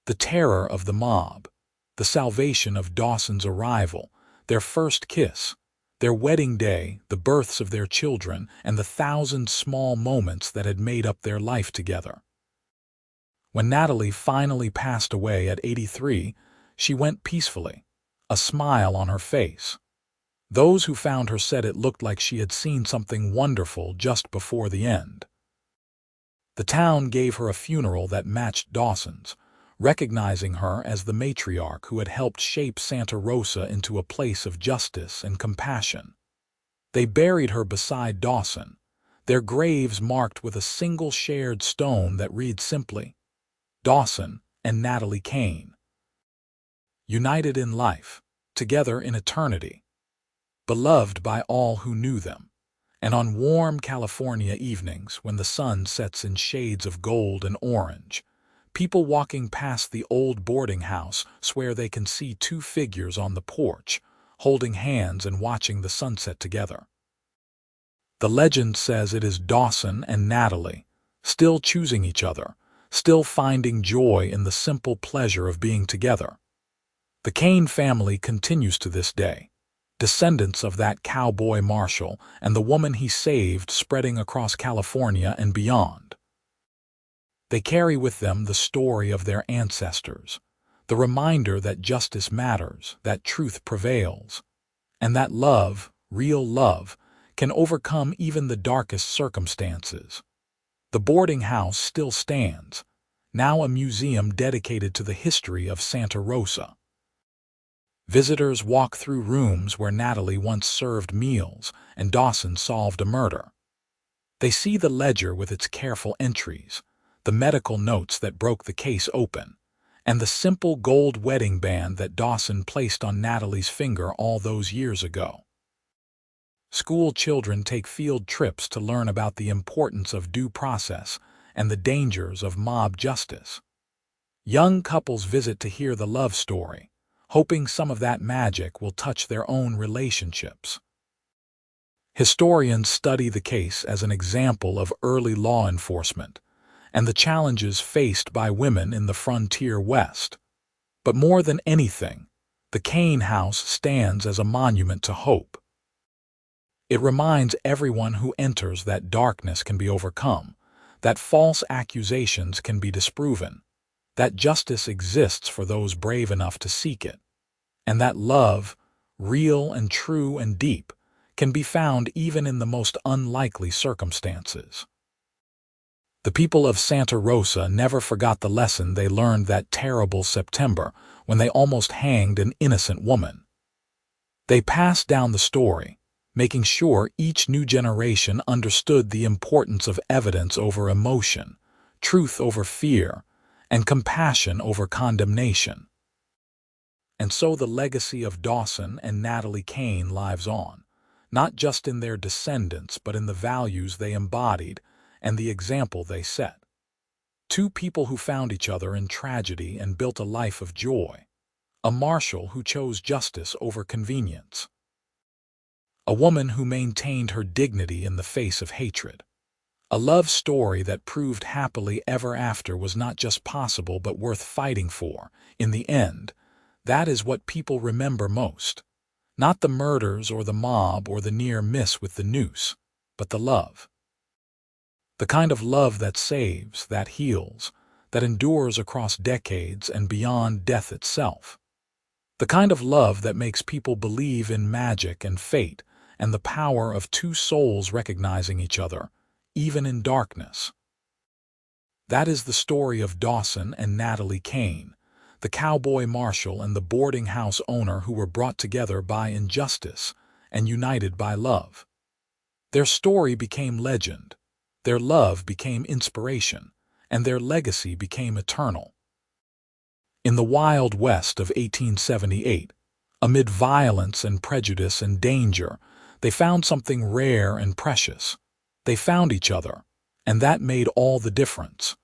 the terror of the mob, the salvation of Dawson's arrival, their first kiss, their wedding day, the births of their children, and the 1,000 small moments that had made up their life together. When Natalie finally passed away at 83, she went peacefully, a smile on her face. Those who found her said it looked like she had seen something wonderful just before the end. The town gave her a funeral that matched Dawson's, recognizing her as the matriarch who had helped shape Santa Rosa into a place of justice and compassion. They buried her beside Dawson, their graves marked with a single shared stone that reads simply, "Dawson and Natalie Kane. United in life, together in eternity. Beloved by all who knew them, And on warm California evenings, when the sun sets in shades of gold and orange, people walking past the old boarding house swear they can see two figures on the porch, holding hands and watching the sunset together. The legend says it is Dawson and Natalie, still choosing each other, still finding joy in the simple pleasure of being together. The Kane family continues to this day, descendants of that cowboy marshal and the woman he saved, spreading across California and beyond. They carry with them the story of their ancestors, the reminder that justice matters, that truth prevails, and that love, real love, can overcome even the darkest circumstances. The boarding house still stands, now a museum dedicated to the history of Santa Rosa. Visitors walk through rooms where Natalie once served meals and Dawson solved a murder. They see the ledger with its careful entries, the medical notes that broke the case open, and the simple gold wedding band that Dawson placed on Natalie's finger all those years ago. School children take field trips to learn about the importance of due process and the dangers of mob justice. Young couples visit to hear the love story, hoping some of that magic will touch their own relationships. Historians study the case as an example of early law enforcement and the challenges faced by women in the frontier West. But more than anything, the Kane house stands as a monument to hope. It reminds everyone who enters that darkness can be overcome, that false accusations can be disproven, that justice exists for those brave enough to seek it, and that love, real and true and deep, can be found even in the most unlikely circumstances. The people of Santa Rosa never forgot the lesson they learned that terrible September when they almost hanged an innocent woman. They passed down the story, making sure each new generation understood the importance of evidence over emotion, truth over fear, and compassion over condemnation. And so the legacy of Dawson and Natalie Kane lives on, not just in their descendants but in the values they embodied and the example they set. Two people who found each other in tragedy and built a life of joy. A marshal who chose justice over convenience. A woman who maintained her dignity in the face of hatred. A love story that proved happily ever after was not just possible but worth fighting for. In the end, that is what people remember most. Not the murders or the mob or the near miss with the noose, but the love. The kind of love that saves, that heals, that endures across decades and beyond death itself. The kind of love that makes people believe in magic and fate and the power of two souls recognizing each other, even in darkness. That is the story of Dawson and Natalie Kane, the cowboy marshal and the boarding house owner who were brought together by injustice and united by love. Their story became legend, their love became inspiration, and their legacy became eternal. In the Wild West of 1878, amid violence and prejudice and danger, they found something rare and precious. They found each other, and that made all the difference.